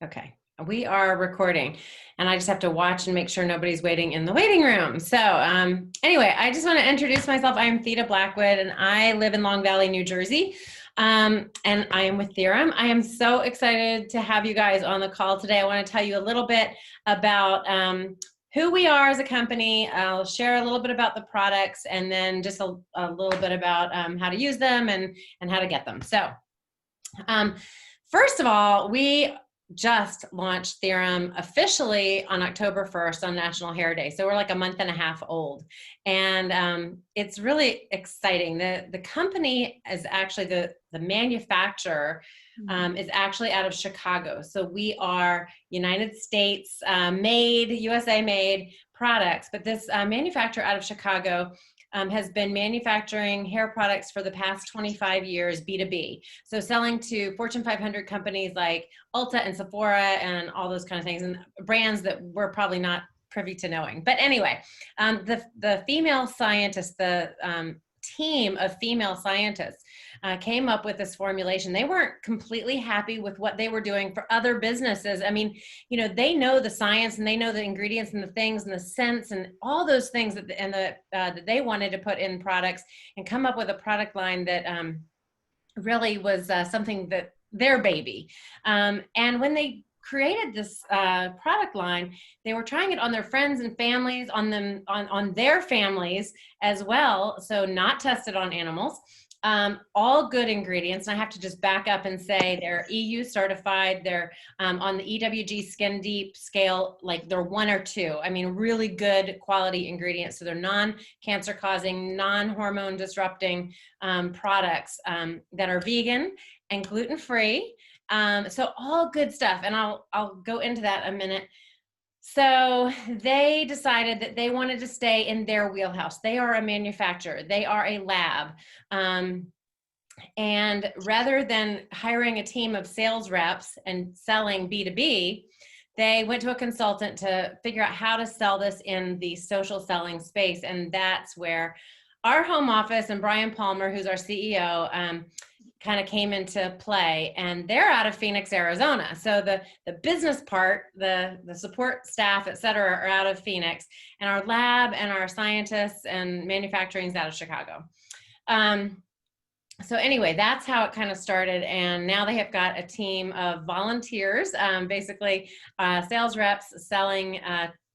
Okay, we are recording, and I just have to watch and make sure nobody's waiting in the waiting room. So anyway, I just want to introduce myself. I'm Theta Blackwood, and I live in Long Valley, New Jersey, and I am with Theorem. I am so excited to have you guys on the call today. I want to tell you a little bit about who we are as a company. I'll share a little bit about the products, and then just a little bit about how to use them and how to get them. So first of all, we just launched Theorem officially on October 1st on National Hair Day. So we're like a month and a half old. And it's really exciting. The company is actually, the manufacturer is actually out of Chicago. So we are United States made, USA made products. But this manufacturer out of Chicago has been manufacturing hair products for the past 25 years, B2B. So selling to Fortune 500 companies like Ulta and Sephora and all those kind of things, and brands that we're probably not privy to knowing. But anyway, the female scientists, the team of female scientists came up with this formulation. They weren't completely happy with what they were doing for other businesses. I mean, you know, they know the science and they know the ingredients and the things and the scents and all those things that they wanted to put in products and come up with a product line that really was something that their baby. And when they created this product line, they were trying it on their friends and families, on their families as well. So not tested on animals. All good ingredients. And I have to just back up and say they're EU certified. They're on the EWG Skin Deep scale, like they're 1 or 2. I mean, really good quality ingredients. So they're non-cancer causing, non-hormone disrupting products that are vegan and gluten-free. So all good stuff. And I'll go into that in a minute. So they decided that they wanted to stay in their wheelhouse. They are a manufacturer. They are a lab. And rather than hiring a team of sales reps and selling B2B, they went to a consultant to figure out how to sell this in the social selling space. And that's where our home office and Brian Palmer, who's our CEO, kind of came into play, and they're out of Phoenix, Arizona. So the business part, the support staff, et cetera, are out of Phoenix, and our lab and our scientists and manufacturing is out of Chicago. So anyway, that's how it kind of started. And now they have got a team of volunteers, basically sales reps selling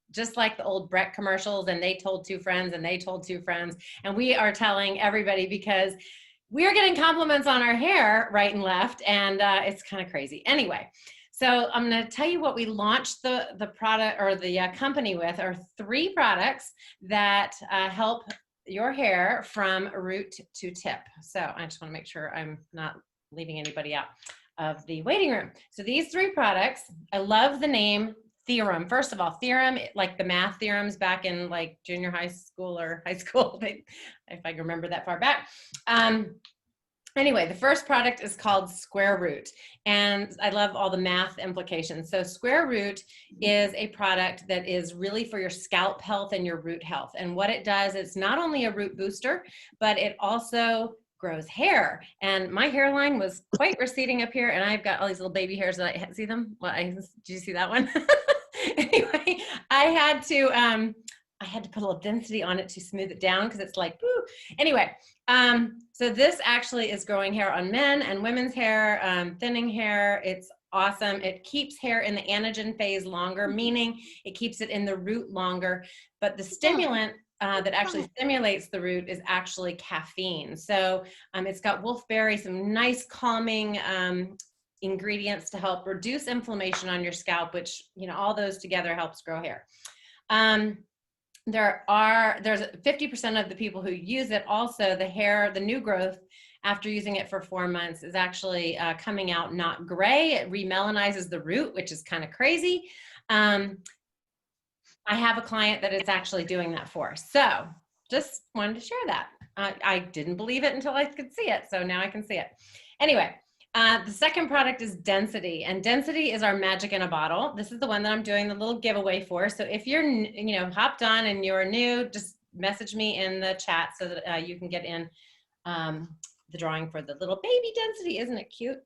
just like the old Breck commercials, and they told 2 friends and they told 2 friends. And we are telling everybody because we are getting compliments on our hair right and left, and it's kind of crazy. Anyway, so I'm going to tell you what we launched the product or the company with are 3 products that help your hair from root to tip. So I just want to make sure I'm not leaving anybody out of the waiting room. So these 3 products, I love the name Theorem. First of all, Theorem, like the math theorems back in like junior high school or high school, if I can remember that far back. Anyway, the first product is called Square Root, and I love all the math implications. So Square Root is a product that is really for your scalp health and your root health. And what it does is not only a root booster, but it also grows hair. And my hairline was quite receding up here, and I've got all these little baby hairs that I see them. Well, did you see that one? Anyway, I had to put a little density on it to smooth it down because it's like, woo. Anyway, so this actually is growing hair on men and women's hair, thinning hair. It's awesome. It keeps hair in the anagen phase longer, meaning it keeps it in the root longer. But the stimulant that actually stimulates the root is actually caffeine. So it's got wolfberry, some nice calming ingredients to help reduce inflammation on your scalp, which, you know, all those together helps grow hair. There's 50% of the people who use it. Also, the new growth after using it for 4 months is actually coming out not gray. It remelanizes the root, which is kind of crazy. I have a client that it's actually doing that for. So just wanted to share that. I didn't believe it until I could see it. So now I can see it. Anyway, the second product is Density, and Density is our magic in a bottle. This is the one that I'm doing the little giveaway for. So if you're, hopped on and you're new, just message me in the chat so that you can get in the drawing for the little baby density. Isn't it cute?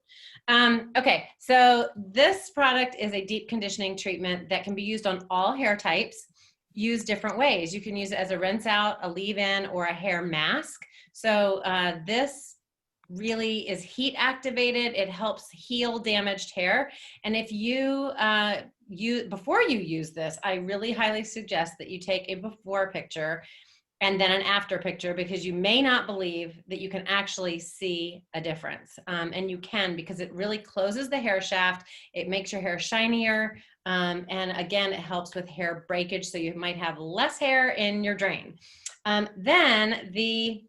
Okay, so this product is a deep conditioning treatment that can be used on all hair types, used different ways. You can use it as a rinse out, a leave-in, or a hair mask. So this really is heat activated. It helps heal damaged hair. And if you, before you use this, I really highly suggest that you take a before picture and then an after picture, because you may not believe that you can actually see a difference. And you can, because it really closes the hair shaft. It makes your hair shinier. And again, it helps with hair breakage. So you might have less hair in your drain. Then the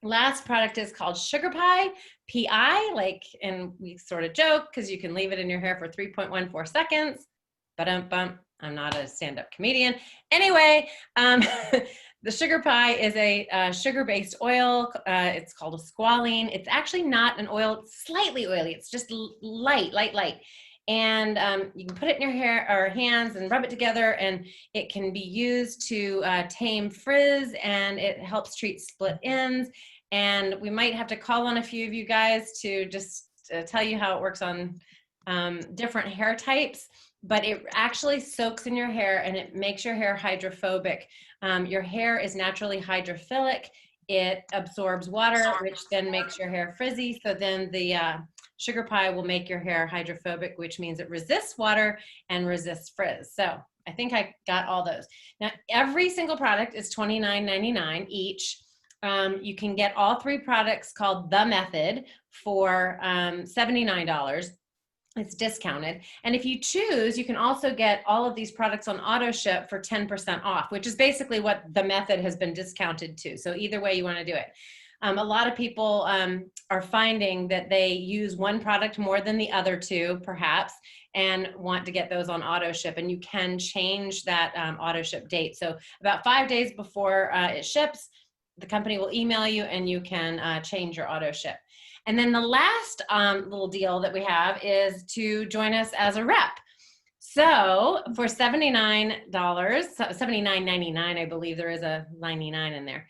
last product is called Sugar Pie, PI, like, and we sort of joke because you can leave it in your hair for 3.14 seconds. Ba-dum-bum. I'm not a stand-up comedian. Anyway, the Sugar Pie is a sugar-based oil. It's called a squalene. It's actually not an oil. It's slightly oily. It's just light. And you can put it in your hair or hands and rub it together, and it can be used to tame frizz, and it helps treat split ends. And we might have to call on a few of you guys to just tell you how it works on different hair types, but it actually soaks in your hair and it makes your hair hydrophobic. Your hair is naturally hydrophilic. It absorbs water, which then makes your hair frizzy. So then the Sugar Pie will make your hair hydrophobic, which means it resists water and resists frizz. So I think I got all those. Now, every single product is $29.99 each. You can get all three products called The Method for $79. It's discounted. And if you choose, you can also get all of these products on auto ship for 10% off, which is basically what The Method has been discounted to. So either way you want to do it. A lot of people are finding that they use one product more than the other two, perhaps, and want to get those on auto ship. And you can change that auto ship date. So about 5 days before it ships, the company will email you and you can change your auto ship. And then the last little deal that we have is to join us as a rep. So for $79.99, I believe there is a 99 in there,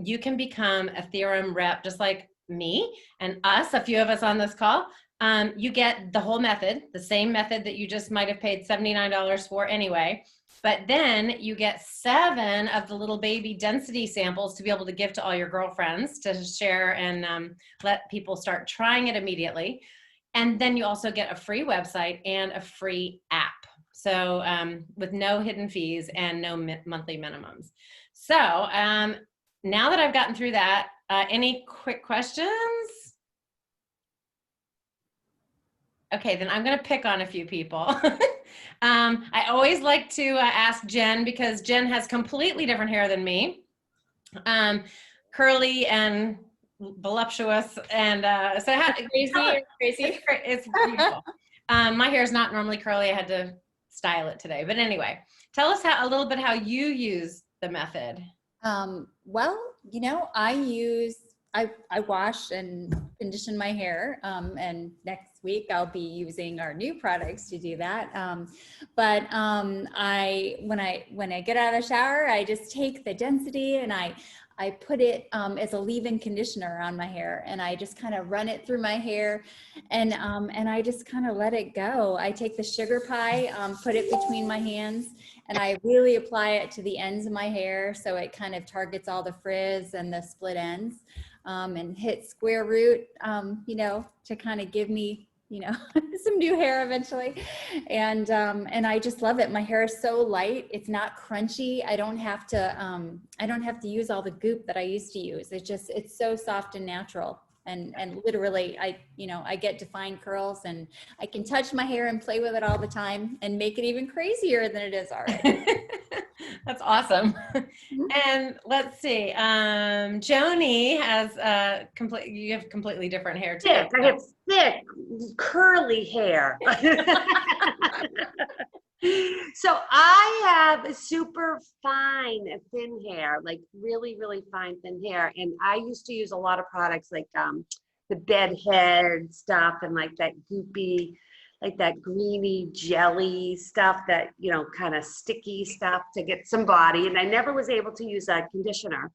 you can become a Theorem rep, just like me and us, a few of us on this call. You get the whole method, the same method that you just might have paid $79 for anyway. But then you get 7 of the little baby density samples to be able to give to all your girlfriends to share and let people start trying it immediately. And then you also get a free website and a free app. So with no hidden fees and no monthly minimums. So now that I've gotten through that, any quick questions? Okay, then I'm going to pick on a few people. I always like to ask Jen, because Jen has completely different hair than me. Curly and voluptuous, and so crazy. It's beautiful. My hair is not normally curly. I had to style it today. But anyway, tell us a little bit how you use the method. Well, you know, I wash and condition my hair, and next week I'll be using our new products to do that. When I get out of the shower, I just take the density and I put it as a leave-in conditioner on my hair, and I just kind of run it through my hair, and I just kind of let it go. I take the Sugar Pie, put it between my hands, and I really apply it to the ends of my hair, so it kind of targets all the frizz and the split ends, and hit square root, you know, to kind of give me, you know, some new hair eventually. And I just love it. My hair is so light. It's not crunchy. I don't have to use all the goop that I used to use. It's so soft and natural. And literally I get defined curls, and I can touch my hair and play with it all the time and make it even crazier than it is already. That's awesome. And let's see, Joni has you have completely different hair too. I have thick, curly hair. So I have a super fine, thin hair, like really, really fine, thin hair. And I used to use a lot of products like the bed head stuff and like that goopy, like that greeny jelly stuff, that, you know, kind of sticky stuff to get some body. And I never was able to use a conditioner.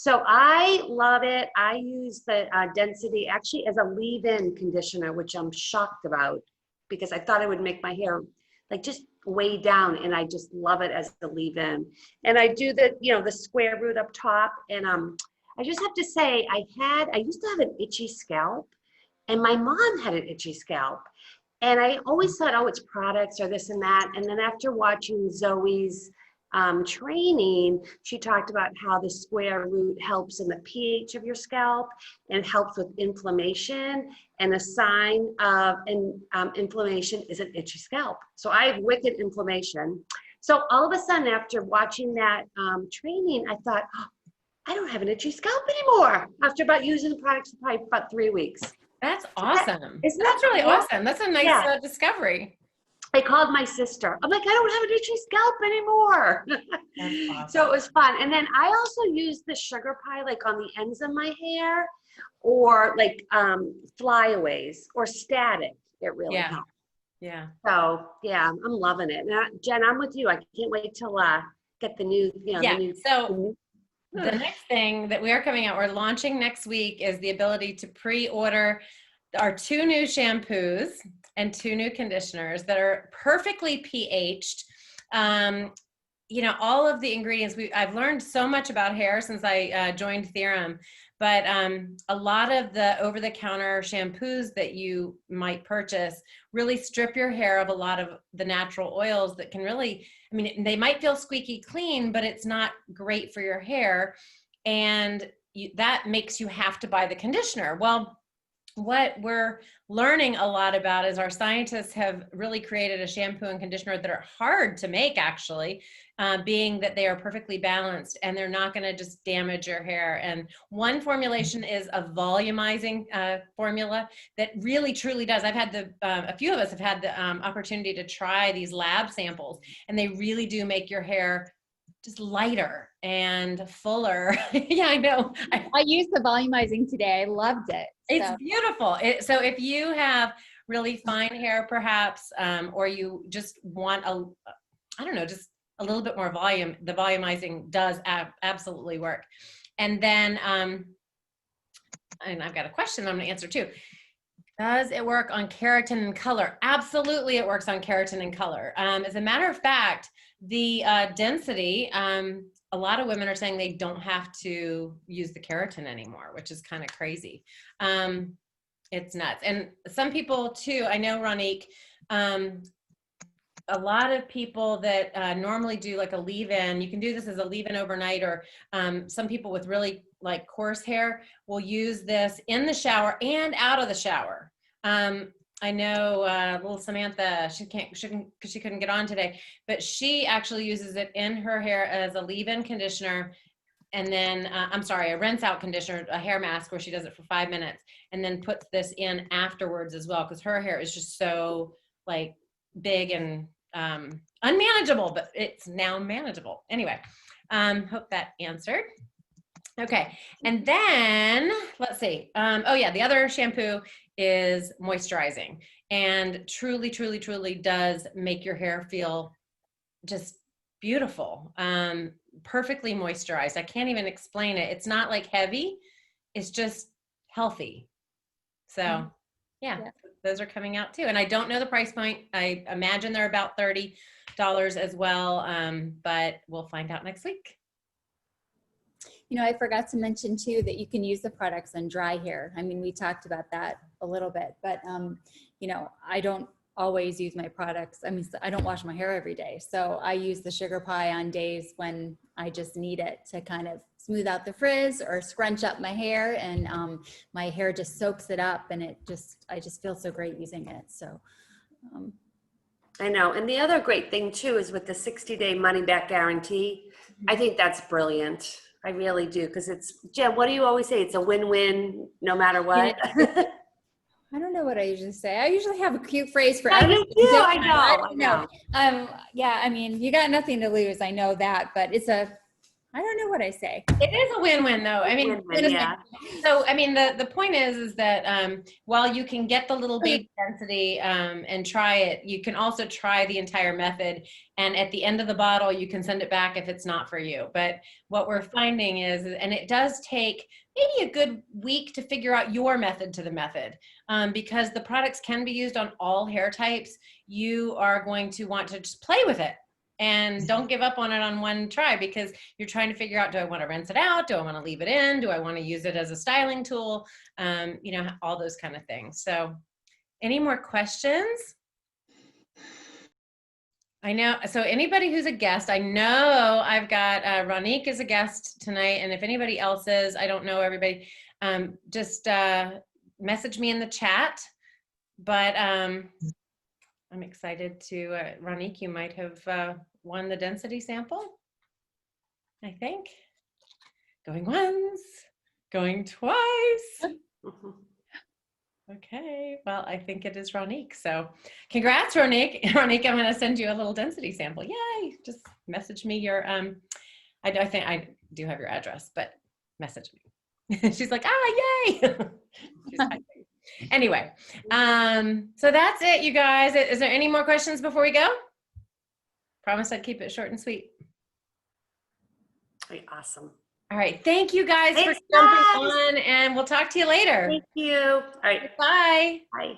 So I love it. I use the density actually as a leave-in conditioner, which I'm shocked about because I thought it would make my hair like just way down, and I just love it as a leave-in. And I do the, the square root up top. And I just have to say, I used to have an itchy scalp, and my mom had an itchy scalp. And I always thought, oh, it's products or this and that. And then after watching Zoe's training, she talked about how the square root helps in the pH of your scalp and helps with inflammation. And a sign of inflammation is an itchy scalp. So I have wicked inflammation. So all of a sudden, after watching that training, I thought, oh, I don't have an itchy scalp anymore after about using the products for probably about 3 weeks. That's awesome. Isn't That's that really cool? awesome. That's a nice discovery. I called my sister. I'm like, I don't have an itchy scalp anymore. That's awesome. So it was fun. And then I also use the sugar pie like on the ends of my hair, or like flyaways or static. It really helps. Yeah. So yeah, I'm loving it. Now, Jen, I'm with you. I can't wait till get the new, So the next thing that we are coming out, we're launching next week, is the ability to pre-order our 2 new shampoos and 2 new conditioners that are perfectly pH'd. All of the ingredients, I've learned so much about hair since I joined Theorem, but a lot of the over-the-counter shampoos that you might purchase really strip your hair of a lot of the natural oils that can really, they might feel squeaky clean, but it's not great for your hair. And that makes you have to buy the conditioner. Well, what we're learning a lot about is our scientists have really created a shampoo and conditioner that are hard to make, actually, being that they are perfectly balanced and they're not going to just damage your hair. And one formulation is a volumizing formula that really truly does. I've had a few of us have had the opportunity to try these lab samples, and they really do make your hair just lighter and fuller. Yeah, I know. I used the volumizing today. I loved it. It's beautiful. So if you have really fine hair, perhaps, or you just want just a little bit more volume, the volumizing does absolutely work. And then, and I've got a question I'm going to answer too. Does it work on keratin and color? Absolutely, it works on keratin and color. As a matter of fact, the density, a lot of women are saying they don't have to use the keratin anymore, which is kind of crazy. It's nuts. And some people too, I know, Ronique, a lot of people that normally do like a leave-in, you can do this as a leave-in overnight, or some people with really like coarse hair will use this in the shower and out of the shower. I know little Samantha, she couldn't get on today, but she actually uses it in her hair as a leave-in conditioner. And then, a rinse out conditioner, a hair mask where she does it for 5 minutes, and then puts this in afterwards as well, because her hair is just so like big and unmanageable, but it's now manageable. Anyway, hope that answered. Okay, and then let's see. The other shampoo is moisturizing, and truly, truly, truly does make your hair feel just beautiful, perfectly moisturized. I can't even explain it. It's not like heavy, it's just healthy. So yeah, those are coming out too. And I don't know the price point. I imagine they're about $30 as well, but we'll find out next week. I forgot to mention too that you can use the products on dry hair. We talked about that a little bit, but I don't always use my products. I don't wash my hair every day. So I use the sugar pie on days when I just need it to kind of smooth out the frizz or scrunch up my hair, and my hair just soaks it up, and I just feel so great using it. So I know. And the other great thing too is with the 60-day money back guarantee. I think that's brilliant. I really do, because it's, Jen, what do you always say? It's a win-win no matter what. I don't know what I usually say. I usually have a cute phrase for I everything. know. Yeah, you got nothing to lose. I know that, but it's a I don't know what I say. It is a win-win though. I mean, Win-win, yeah. so I mean, the point is that while you can get the little baby density and try it, you can also try the entire method. And at the end of the bottle, you can send it back if it's not for you. But what we're finding is, and it does take maybe a good week to figure out your method to the method, because the products can be used on all hair types. You are going to want to just play with it. And don't give up on it on one try, because you're trying to figure out, do I want to rinse it out? Do I want to leave it in? Do I want to use it as a styling tool? You know, all those kind of things. So any more questions? I know, so anybody who's a guest, I know I've got Ronique is a guest tonight. And if anybody else is, I don't know everybody, just message me in the chat. But I'm excited to, Ronique, you might have won the density sample, I think. Going once, going twice. Okay, well, I think it is Ronique. So congrats, Ronique. Ronique, I'm gonna send you a little density sample. Yay, just message me your, I think I do have your address, but message me. She's like, yay. She's typing. Anyway, so that's it, you guys. Is there any more questions before we go? Promise I'd keep it short and sweet. Awesome. All right. Thank you guys Thanks, for jumping guys. on, and we'll talk to you later. Thank you. All right. Bye. Bye.